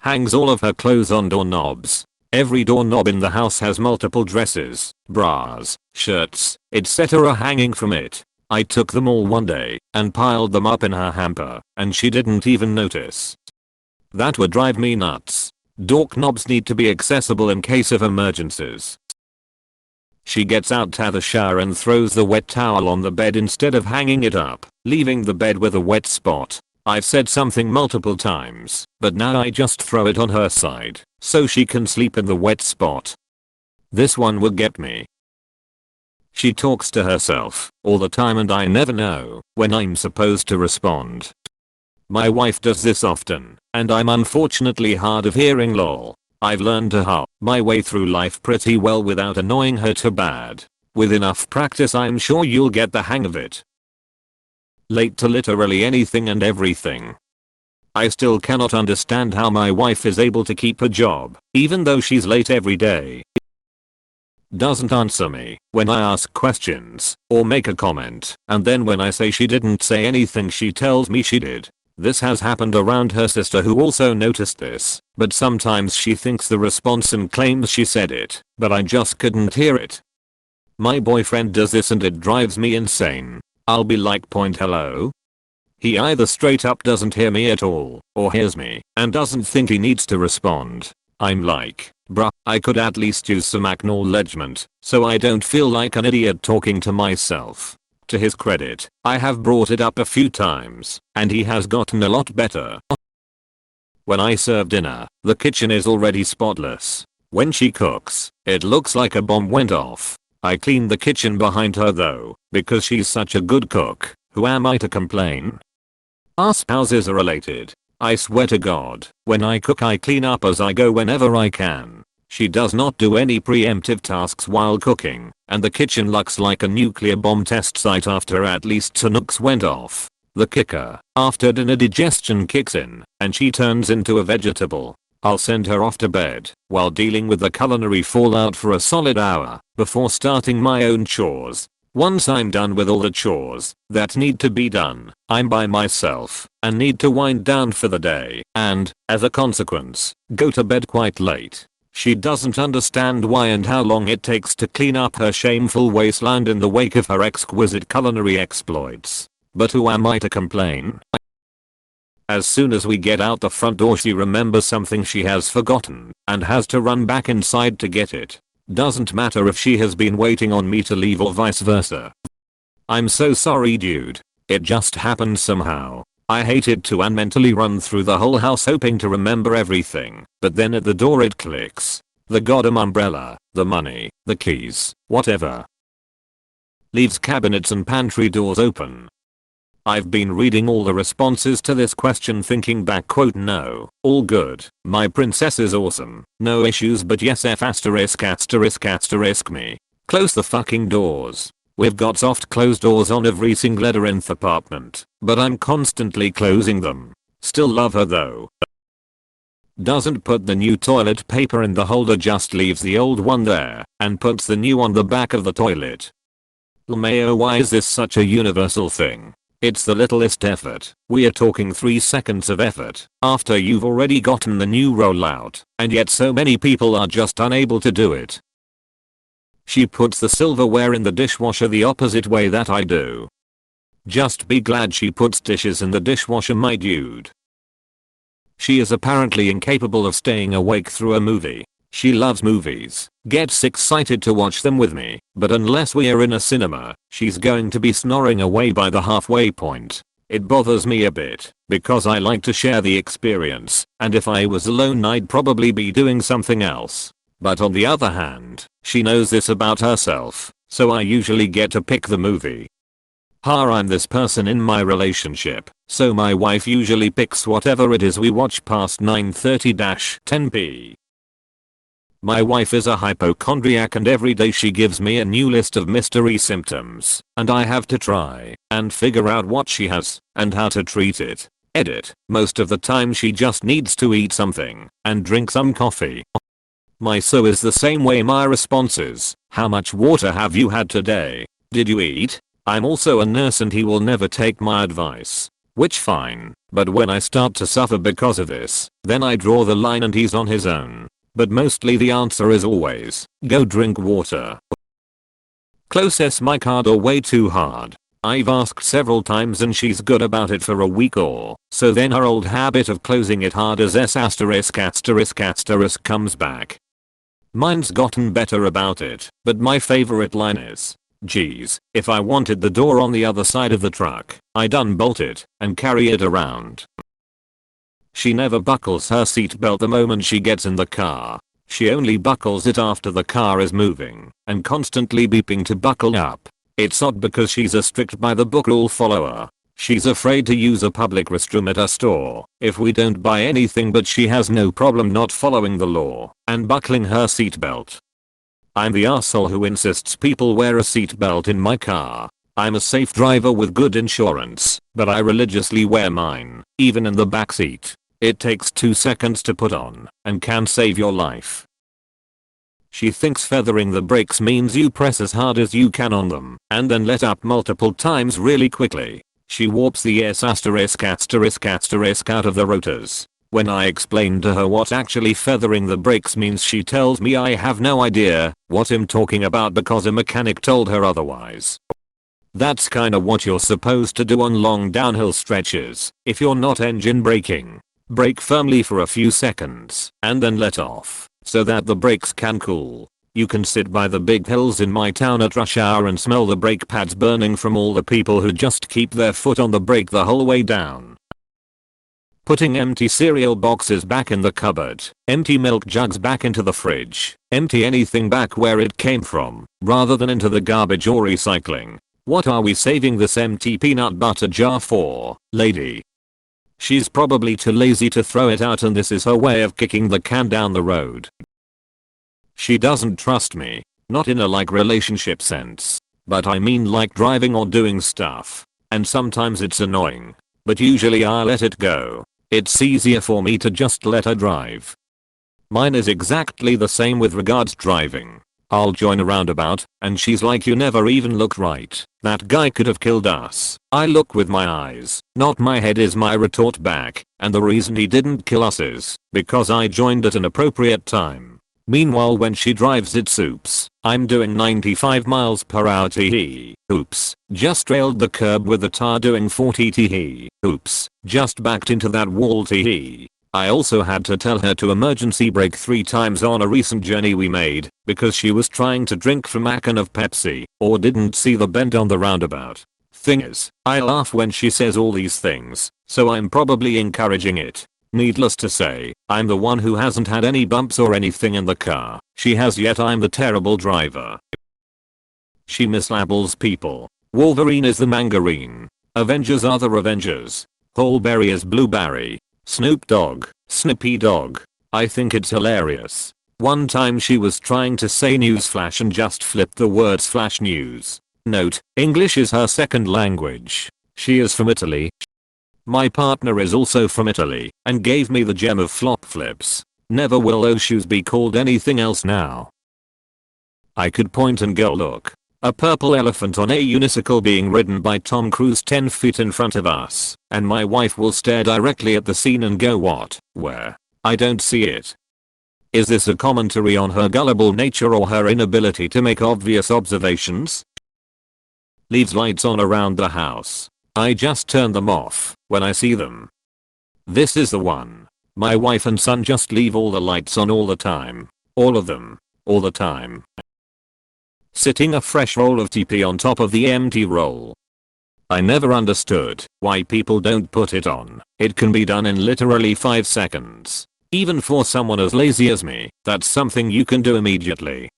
Hangs all of her clothes on doorknobs. Every doorknob in the house has multiple dresses, bras, shirts, etc. hanging from it. I took them all one day and piled them up in her hamper, and she didn't even notice. That would drive me nuts. Door knobs need to be accessible in case of emergencies. She gets out to the shower and throws the wet towel on the bed instead of hanging it up, leaving the bed with a wet spot. I've said something multiple times, but now I just throw it on her side, so she can sleep in the wet spot. This one will get me. She talks to herself all the time and I never know when I'm supposed to respond. My wife does this often, and I'm unfortunately hard of hearing lol. I've learned to hop my way through life pretty well without annoying her too bad. With enough practice I'm sure you'll get the hang of it. Late to literally anything and everything. I still cannot understand how my wife is able to keep a job, even though she's late every day. Doesn't answer me when I ask questions or make a comment, and then when I say she didn't say anything she tells me she did. This has happened around her sister who also noticed this, but sometimes she thinks the response and claims she said it, but I just couldn't hear it. My boyfriend does this and it drives me insane. I'll be like point hello. He either straight up doesn't hear me at all, or hears me and doesn't think he needs to respond. I'm like, bruh, I could at least use some acknowledgement, so I don't feel like an idiot talking to myself. To his credit, I have brought it up a few times, and he has gotten a lot better. When I serve dinner, the kitchen is already spotless. When she cooks, it looks like a bomb went off. I clean the kitchen behind her though, because she's such a good cook. Who am I to complain? Our spouses are related. I swear to God, when I cook I clean up as I go whenever I can. She does not do any preemptive tasks while cooking, and the kitchen looks like a nuclear bomb test site after at least two nukes went off. The kicker, after dinner digestion kicks in, and she turns into a vegetable. I'll send her off to bed while dealing with the culinary fallout for a solid hour before starting my own chores. Once I'm done with all the chores that need to be done, I'm by myself and need to wind down for the day and, as a consequence, go to bed quite late. She doesn't understand why and how long it takes to clean up her shameful wasteland in the wake of her exquisite culinary exploits. But who am I to complain? As soon as we get out the front door she remembers something she has forgotten and has to run back inside to get it. Doesn't matter if she has been waiting on me to leave or vice versa. I'm so sorry dude. It just happened somehow. I hated to and mentally run through the whole house hoping to remember everything, but then at the door it clicks. The goddamn umbrella, the money, the keys, whatever. Leaves cabinets and pantry doors open. I've been reading all the responses to this question thinking back quote no, all good, my princess is awesome, no issues but yes f asterisk asterisk asterisk me. Close the fucking doors. We've got soft closed doors on every single 11th apartment, but I'm constantly closing them. Still love her though. Doesn't put the new toilet paper in the holder, just leaves the old one there and puts the new on the back of the toilet. LMAO, why is this such a universal thing? It's the littlest effort. We are talking 3 seconds of effort after you've already gotten the new rollout, and yet so many people are just unable to do it. She puts the silverware in the dishwasher the opposite way that I do. Just be glad she puts dishes in the dishwasher, my dude. She is apparently incapable of staying awake through a movie. She loves movies, gets excited to watch them with me, but unless we are in a cinema, she's going to be snoring away by the halfway point. It bothers me a bit, because I like to share the experience, and if I was alone I'd probably be doing something else. But on the other hand, she knows this about herself, so I usually get to pick the movie. I'm this person in my relationship, so my wife usually picks whatever it is we watch past 9:30-10 p. My wife is a hypochondriac and every day she gives me a new list of mystery symptoms, and I have to try and figure out what she has and how to treat it. Edit. Most of the time she just needs to eat something and drink some coffee. My so is the same way. My response is, how much water have you had today? Did you eat? I'm also a nurse and he will never take my advice. Which fine. But when I start to suffer because of this, then I draw the line and he's on his own. But mostly the answer is always, go drink water. Closes my car door way too hard. I've asked several times and she's good about it for a week or so, then her old habit of closing it hard as S*** comes back. Mine's gotten better about it, but my favorite line is, geez, if I wanted the door on the other side of the truck, I'd unbolt it and carry it around. She never buckles her seatbelt the moment she gets in the car. She only buckles it after the car is moving and constantly beeping to buckle up. It's odd because she's a strict by the book rule follower. She's afraid to use a public restroom at a store if we don't buy anything, but she has no problem not following the law and buckling her seatbelt. I'm the asshole who insists people wear a seatbelt in my car. I'm a safe driver with good insurance, but I religiously wear mine, even in the backseat. It takes 2 seconds to put on and can save your life. She thinks feathering the brakes means you press as hard as you can on them and then let up multiple times really quickly. She warps the S*** out of the rotors. When I explain to her what actually feathering the brakes means, she tells me I have no idea what I'm talking about because a mechanic told her otherwise. That's kinda what you're supposed to do on long downhill stretches if you're not engine braking. Brake firmly for a few seconds and then let off so that the brakes can cool. You can sit by the big hills in my town at rush hour and smell the brake pads burning from all the people who just keep their foot on the brake the whole way down. Putting empty cereal boxes back in the cupboard, empty milk jugs back into the fridge, empty anything back where it came from, rather than into the garbage or recycling. What are we saving this empty peanut butter jar for, lady? She's probably too lazy to throw it out and this is her way of kicking the can down the road. She doesn't trust me, not in a like relationship sense, but I mean like driving or doing stuff. And sometimes it's annoying, but usually I let it go. It's easier for me to just let her drive. Mine is exactly the same with regards driving. I'll join a roundabout and she's like, you never even look right. That guy could have killed us. I look with my eyes, not my head is my retort back, and the reason he didn't kill us is because I joined at an appropriate time. Meanwhile when she drives it's oops, I'm doing 95 miles per hour tee. Oops, just railed the curb with the tire doing 40 tee. Oops, just backed into that wall tee. I also had to tell her to emergency brake 3 times on a recent journey we made because she was trying to drink from a can of Pepsi or didn't see the bend on the roundabout. Thing is, I laugh when she says all these things, so I'm probably encouraging it. Needless to say, I'm the one who hasn't had any bumps or anything in the car. She has, yet I'm the terrible driver. She mislabels people. Wolverine is the mangarine. Avengers are the Revengers. Hullberry is blueberry. Snoop Dogg, Snippy Dog. I think it's hilarious. One time she was trying to say newsflash and just flipped the words flash news. Note, English is her second language. She is from Italy. My partner is also from Italy and gave me the gem of flop flips. Never will those shoes be called anything else now. I could point and go look. A purple elephant on a unicycle being ridden by Tom Cruise 10 feet in front of us, and my wife will stare directly at the scene and go, what, where? I don't see it. Is this a commentary on her gullible nature or her inability to make obvious observations? Leaves lights on around the house. I just turn them off when I see them. This is the one. My wife and son just leave all the lights on all the time. All of them. All the time. Sitting a fresh roll of TP on top of the empty roll. I never understood why people don't put it on. It can be done in literally 5 seconds. Even for someone as lazy as me, that's something you can do immediately.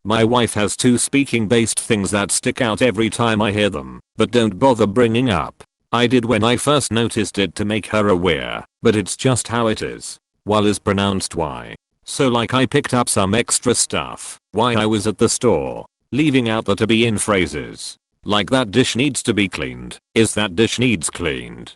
My wife has 2 speaking based things that stick out every time I hear them, but don't bother bringing up. I did when I first noticed it to make her aware, but it's just how it is. While is pronounced Y. So like I picked up some extra stuff while I was at the store, leaving out the to be in phrases. Like that dish needs to be cleaned, is that dish needs cleaned.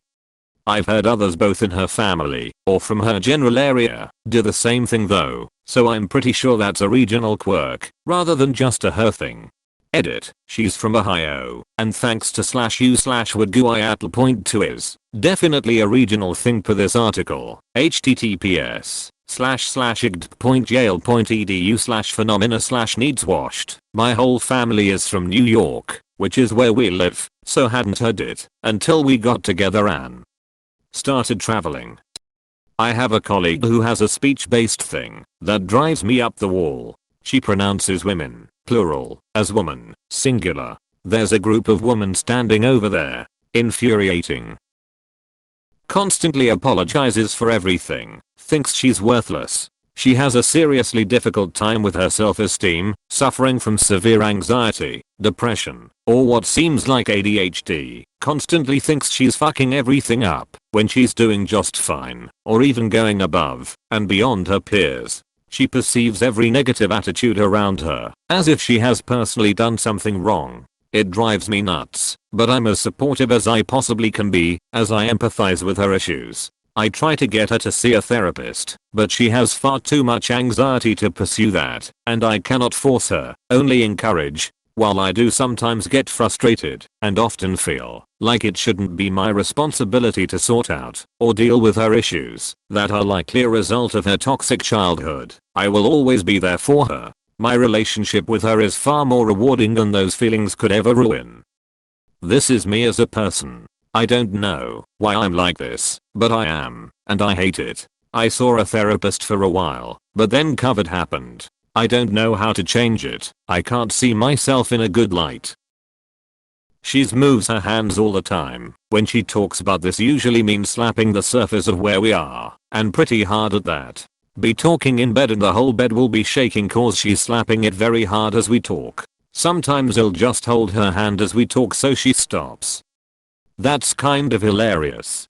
I've heard others both in her family or from her general area do the same thing though, so I'm pretty sure that's a regional quirk rather than just a her thing. Edit. She's from Ohio, and thanks to /u/would Guayatl point to is definitely a regional thing per this article. https://igd.yale.edu/phenomena/needs washed. My whole family is from New York, which is where we live, so hadn't heard it until we got together and started traveling. I have a colleague who has a speech-based thing that drives me up the wall. She pronounces women, plural, as woman, singular. There's a group of women standing over there. Infuriating. Constantly apologizes for everything. Thinks she's worthless. She has a seriously difficult time with her self-esteem, suffering from severe anxiety, depression, or what seems like ADHD. Constantly thinks she's fucking everything up when she's doing just fine, or even going above and beyond her peers. She perceives every negative attitude around her as if she has personally done something wrong. It drives me nuts, but I'm as supportive as I possibly can be, as I empathize with her issues. I try to get her to see a therapist, but she has far too much anxiety to pursue that, and I cannot force her, only encourage. While I do sometimes get frustrated and often feel like it shouldn't be my responsibility to sort out or deal with her issues that are likely a result of her toxic childhood, I will always be there for her. My relationship with her is far more rewarding than those feelings could ever ruin. This is me as a person. I don't know why I'm like this, but I am, and I hate it. I saw a therapist for a while, but then COVID happened. I don't know how to change it. I can't see myself in a good light. She moves her hands all the time. When she talks about this usually means slapping the surface of where we are, and pretty hard at that. Be talking in bed and the whole bed will be shaking cause she's slapping it very hard as we talk. Sometimes I'll just hold her hand as we talk so she stops. That's kind of hilarious.